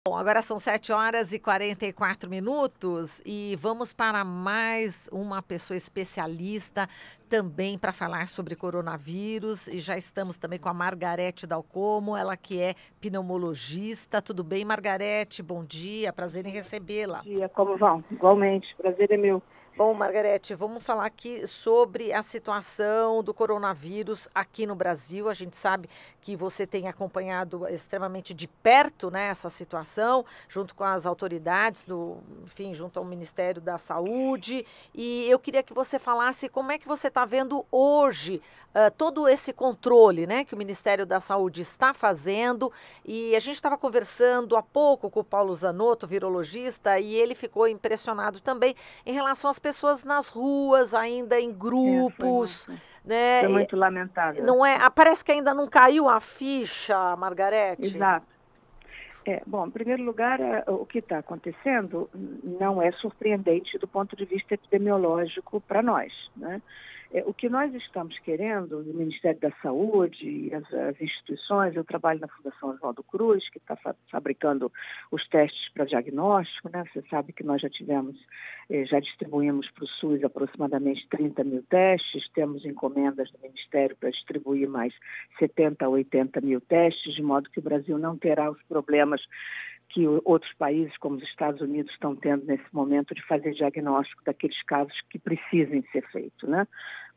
Bom, agora são 7h44 e vamos para mais uma pessoa especialista também para falar sobre coronavírus. E já estamos também com a Margarete Dalcomo, ela que é pneumologista. Tudo bem, Margarete? Bom dia, prazer em recebê-la. Dia, como vão? Igualmente, prazer é meu. Bom, Margarete, vamos falar aqui sobre a situação do coronavírus aqui no Brasil. A gente sabe que você tem acompanhado extremamente de perto, né, essa situação, junto com as autoridades, enfim, junto ao Ministério da Saúde. E eu queria que você falasse como é que você está vendo hoje todo esse controle, né, que o Ministério da Saúde está fazendo. E a gente estava conversando há pouco com o Paulo Zanotto, virologista, e ele ficou impressionado também em relação às pessoas nas ruas, ainda em Foi grupos, muito, né? foi muito lamentável. Não é, parece que ainda não caiu a ficha, Margarete. Exato. Bom, em primeiro lugar, o que está acontecendo não é surpreendente do ponto de vista epidemiológico para nós, né? O que nós estamos querendo, o Ministério da Saúde e as instituições, eu trabalho na Fundação Oswaldo Cruz, que está fabricando os testes para diagnóstico, né? Você sabe que nós já distribuímos para o SUS aproximadamente 30 mil testes, temos encomendas do Ministério para distribuir mais 70 a 80 mil testes, de modo que o Brasil não terá os problemas que outros países, como os Estados Unidos, estão tendo nesse momento de fazer diagnóstico daqueles casos que precisem ser feitos, né?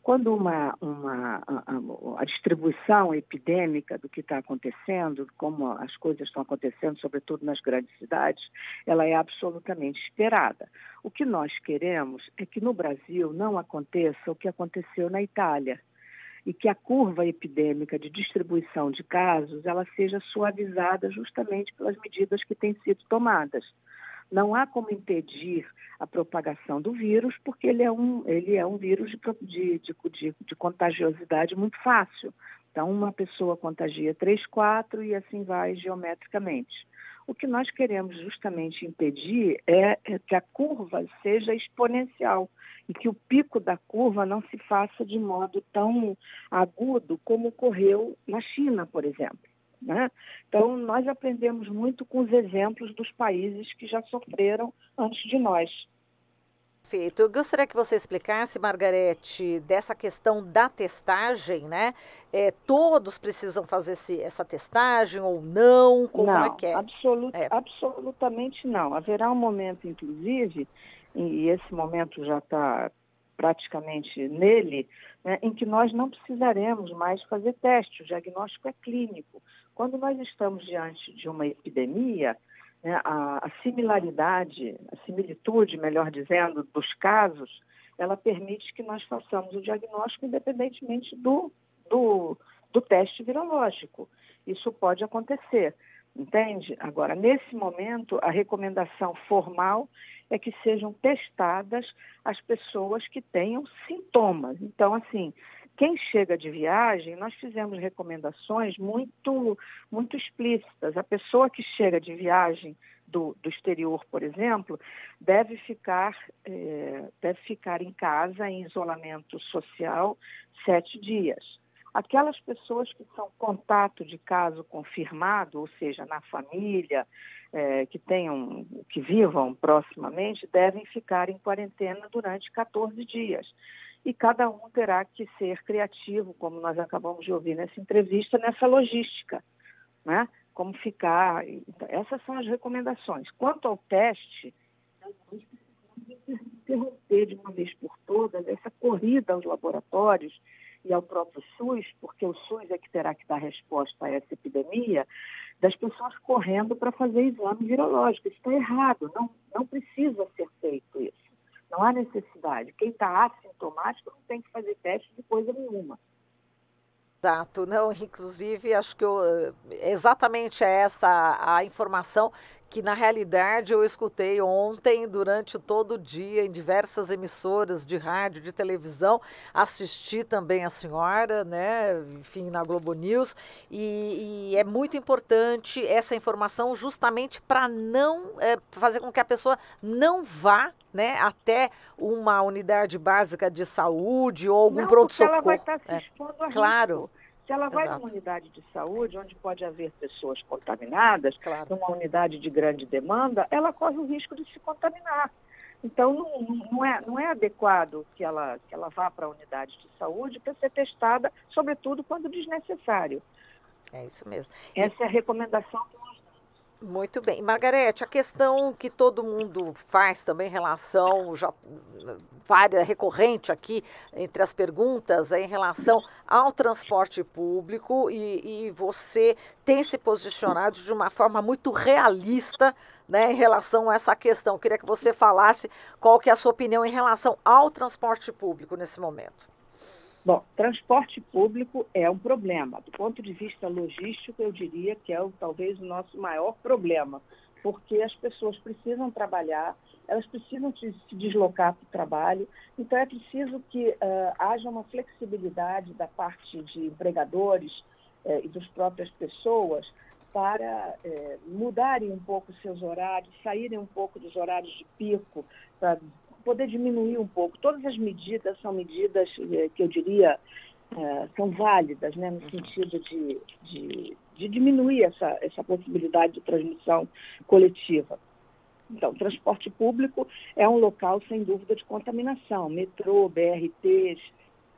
Quando a distribuição epidêmica do que está acontecendo, como as coisas estão acontecendo, sobretudo nas grandes cidades, ela é absolutamente esperada. O que nós queremos é que no Brasil não aconteça o que aconteceu na Itália, e que a curva epidêmica de distribuição de casos ela seja suavizada justamente pelas medidas que têm sido tomadas. Não há como impedir a propagação do vírus, porque ele é um vírus de contagiosidade muito fácil. Então, uma pessoa contagia 3, 4 e assim vai geometricamente. O que nós queremos justamente impedir é que a curva seja exponencial e que o pico da curva não se faça de modo tão agudo como ocorreu na China, por exemplo, né? Então, nós aprendemos muito com os exemplos dos países que já sofreram antes de nós. Perfeito. Eu gostaria que você explicasse, Margarete, dessa questão da testagem, né? Todos precisam fazer essa testagem ou não? Como é Não, que é? absolutamente não. Haverá um momento, inclusive, e esse momento já está praticamente nele, né, em que nós não precisaremos mais fazer teste, o diagnóstico é clínico. Quando nós estamos diante de uma epidemia, né, a similitude, melhor dizendo, dos casos, ela permite que nós façamos o diagnóstico independentemente do teste virológico. Isso pode acontecer, entende? Agora, nesse momento, a recomendação formal é que sejam testadas as pessoas que tenham sintomas. Então, assim, quem chega de viagem, nós fizemos recomendações muito explícitas. A pessoa que chega de viagem do exterior, por exemplo, deve ficar em casa, em isolamento social, 7 dias. Aquelas pessoas que são contato de caso confirmado, ou seja, na família, que vivam proximamente, devem ficar em quarentena durante 14 dias. E cada um terá que ser criativo, como nós acabamos de ouvir nessa entrevista, nessa logística, né? Como ficar. Então, essas são as recomendações. Quanto ao teste, nós precisamos interromper de uma vez por todas essa corrida aos laboratórios e ao próprio SUS, porque o SUS é que terá que dar resposta a essa epidemia, das pessoas correndo para fazer exame virológico. Isso está errado, não precisa ser feito isso. Não há necessidade. Quem está assintomático não tem que fazer teste de coisa nenhuma. Exato, não, inclusive acho que exatamente essa a informação que na realidade eu escutei ontem durante todo o dia em diversas emissoras de rádio, de televisão, assisti também a senhora, né, enfim, na Globo News, e é muito importante essa informação justamente para não fazer com que a pessoa não vá, né, até uma unidade básica de saúde ou algum Não, porque ela vai pronto-socorro. estar se expondo a Claro. risco. Se ela vai numa Exato. unidade de É saúde, isso. onde pode haver pessoas contaminadas, Claro. numa unidade de grande demanda, ela corre o risco de se contaminar. Então, não é adequado que ela vá para a unidade de saúde para ser testada, sobretudo quando desnecessário. É isso mesmo. E Essa é a recomendação que nós damos. muito bem. Margarete, a questão que todo mundo faz também em relação, já várias, recorrente aqui entre as perguntas, é em relação ao transporte público e você tem se posicionado de uma forma muito realista, né, em relação a essa questão. Queria que você falasse qual que é a sua opinião em relação ao transporte público nesse momento. Bom, transporte público é um problema. Do ponto de vista logístico, eu diria que é talvez o nosso maior problema, porque as pessoas precisam trabalhar, elas precisam se deslocar para o trabalho, então é preciso que haja uma flexibilidade da parte de empregadores e das próprias pessoas para mudarem um pouco seus horários, saírem um pouco dos horários de pico, para poder diminuir um pouco. Todas as medidas são medidas que eu diria são válidas, né, no sentido de diminuir essa possibilidade de transmissão coletiva. Então, transporte público é um local, sem dúvida, de contaminação. Metrô, BRTs,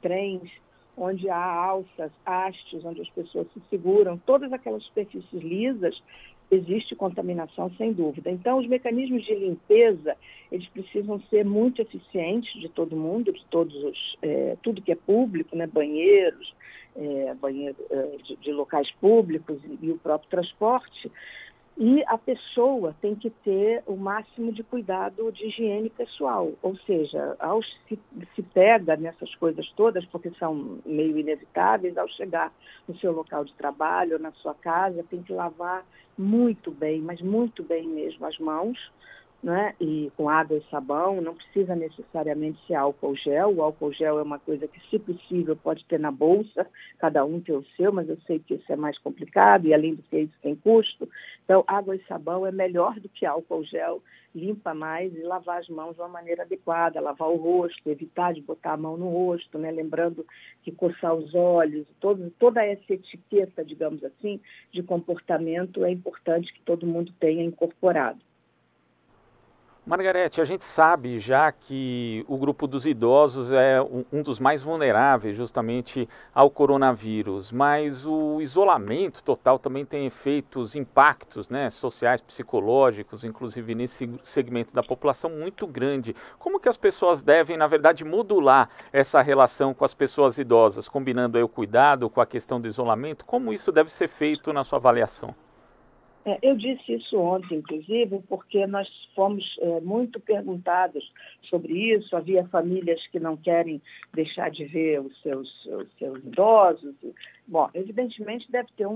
trens, onde há alças, hastes, onde as pessoas se seguram, todas aquelas superfícies lisas, existe contaminação, sem dúvida. Então, os mecanismos de limpeza, eles precisam ser muito eficientes de todo mundo, de todos os, tudo que é público, né, banheiros, de locais públicos e o próprio transporte. E a pessoa tem que ter o máximo de cuidado de higiene pessoal, ou seja, ao se pega nessas coisas todas, porque são meio inevitáveis, ao chegar no seu local de trabalho, na sua casa, tem que lavar muito bem, mas muito bem mesmo as mãos, né? E com água e sabão, não precisa necessariamente ser álcool gel. O álcool gel é uma coisa que, se possível, pode ter na bolsa, cada um tem o seu, mas eu sei que isso é mais complicado e, além do que isso, tem custo. Então, água e sabão é melhor do que álcool gel, limpa mais, e lavar as mãos de uma maneira adequada, lavar o rosto, evitar de botar a mão no rosto, né? Lembrando que coçar os olhos, toda essa etiqueta, digamos assim, de comportamento é importante que todo mundo tenha incorporado. Margarete, a gente sabe já que o grupo dos idosos é um dos mais vulneráveis justamente ao coronavírus, mas o isolamento total também tem efeitos, impactos, né, sociais, psicológicos, inclusive nesse segmento da população muito grande. Como que as pessoas devem, na verdade, modular essa relação com as pessoas idosas, combinando aí o cuidado com a questão do isolamento? Como isso deve ser feito na sua avaliação? Eu disse isso ontem, inclusive, porque nós fomos muito perguntados sobre isso. Havia famílias que não querem deixar de ver os seus idosos. Bom, evidentemente deve ter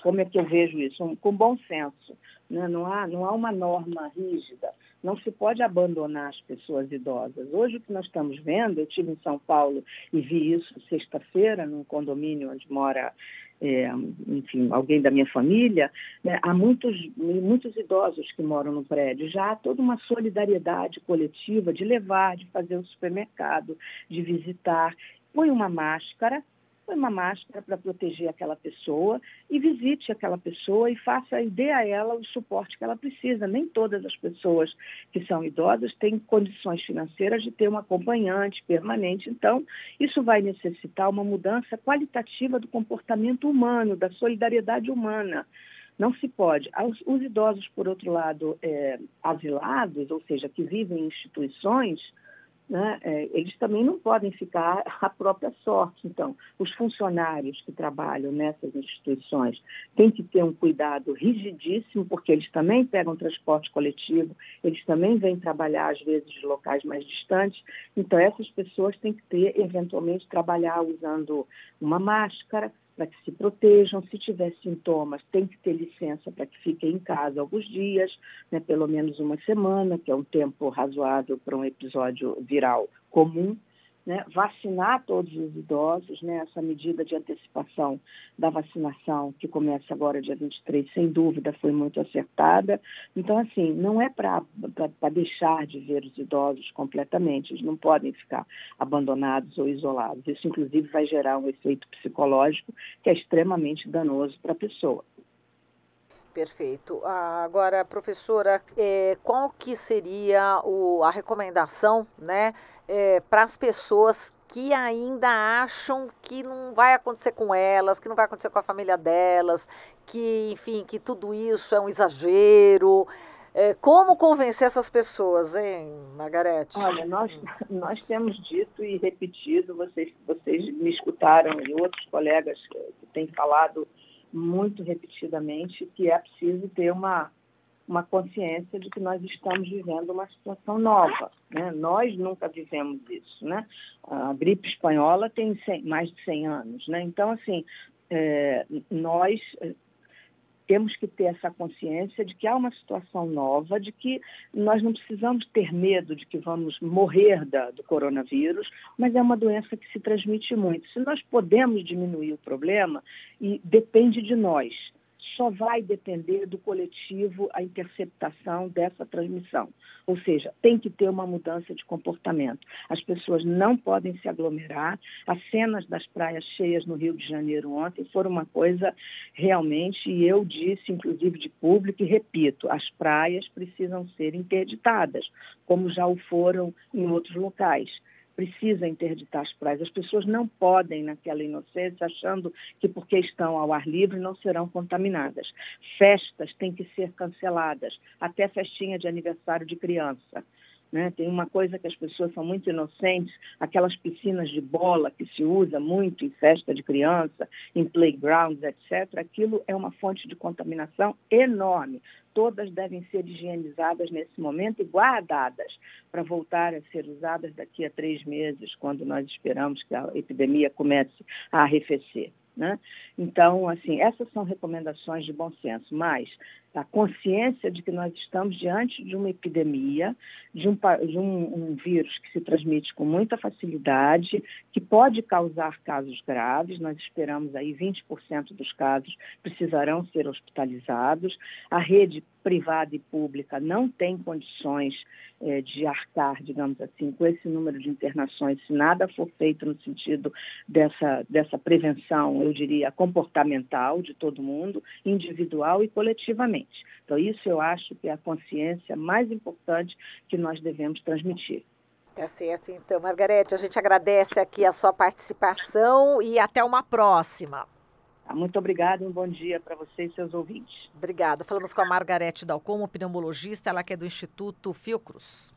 como é que eu vejo isso? Com bom senso, né? Não há uma norma rígida. Não se pode abandonar as pessoas idosas. Hoje o que nós estamos vendo, eu estive em São Paulo e vi isso sexta-feira, num condomínio onde mora enfim, alguém da minha família, né? Há muitos idosos que moram no prédio. Já há toda uma solidariedade coletiva de levar, de fazer o supermercado, de visitar. Põe uma máscara para proteger aquela pessoa e visite aquela pessoa e dê a ela o suporte que ela precisa. Nem todas as pessoas que são idosas têm condições financeiras de ter um acompanhante permanente. Então, isso vai necessitar uma mudança qualitativa do comportamento humano, da solidariedade humana. Não se pode. Os idosos, por outro lado, asilados, ou seja, que vivem em instituições, né, eles também não podem ficar à própria sorte. Então, os funcionários que trabalham nessas instituições têm que ter um cuidado rigidíssimo, porque eles também pegam transporte coletivo, eles também vêm trabalhar, às vezes, de locais mais distantes. Então, essas pessoas têm que eventualmente, trabalhar usando uma máscara, para que se protejam. Se tiver sintomas, tem que ter licença para que fiquem em casa alguns dias, né, pelo menos uma semana, que é um tempo razoável para um episódio viral comum. né, vacinar todos os idosos, né, essa medida de antecipação da vacinação, que começa agora dia 23, sem dúvida foi muito acertada. Então, assim, não é para deixar de ver os idosos completamente, eles não podem ficar abandonados ou isolados. Isso, inclusive, vai gerar um efeito psicológico que é extremamente danoso para a pessoa. Perfeito. Agora, professora, qual que seria a recomendação, né, para as pessoas que ainda acham que não vai acontecer com elas, que não vai acontecer com a família delas, que, enfim, que tudo isso é um exagero? Como convencer essas pessoas, hein, Margarete? Olha, nós temos dito e repetido, vocês me escutaram e outros colegas que têm falado muito repetidamente, que é preciso ter uma consciência de que nós estamos vivendo uma situação nova, né? Nós nunca vivemos isso, né? A gripe espanhola tem mais de 100 anos, né? Então, assim, nós temos que ter essa consciência de que há uma situação nova, de que nós não precisamos ter medo de que vamos morrer do coronavírus, mas é uma doença que se transmite muito. Se nós podemos diminuir o problema, e depende de nós, só vai depender do coletivo a interceptação dessa transmissão. Ou seja, tem que ter uma mudança de comportamento. As pessoas não podem se aglomerar. As cenas das praias cheias no Rio de Janeiro ontem foram uma coisa realmente, e eu disse, inclusive de público, e repito, as praias precisam ser interditadas, como já o foram em outros locais. Precisa interditar as praias. As pessoas não podem, naquela inocência, achando que porque estão ao ar livre não serão contaminadas. Festas têm que ser canceladas, até festinha de aniversário de criança. Né? Tem uma coisa que as pessoas são muito inocentes, aquelas piscinas de bola que se usa muito em festa de criança, em playgrounds, etc. Aquilo é uma fonte de contaminação enorme. Todas devem ser higienizadas nesse momento e guardadas para voltar a ser usadas daqui a 3 meses, quando nós esperamos que a epidemia comece a arrefecer, né? Então, assim, essas são recomendações de bom senso, mas a consciência de que nós estamos diante de uma epidemia, de um vírus que se transmite com muita facilidade, que pode causar casos graves. Nós esperamos aí 20% dos casos precisarão ser hospitalizados. A rede privada e pública não tem condições de arcar, digamos assim, com esse número de internações, se nada for feito no sentido dessa prevenção, eu diria, comportamental de todo mundo, individual e coletivamente. Então, isso eu acho que é a consciência mais importante que nós devemos transmitir. Tá certo, então, Margarete, a gente agradece aqui a sua participação e até uma próxima. Muito obrigada e um bom dia para você e seus ouvintes. Obrigada. Falamos com a Margarete Dalcomo, pneumologista, ela que é do Instituto Fiocruz.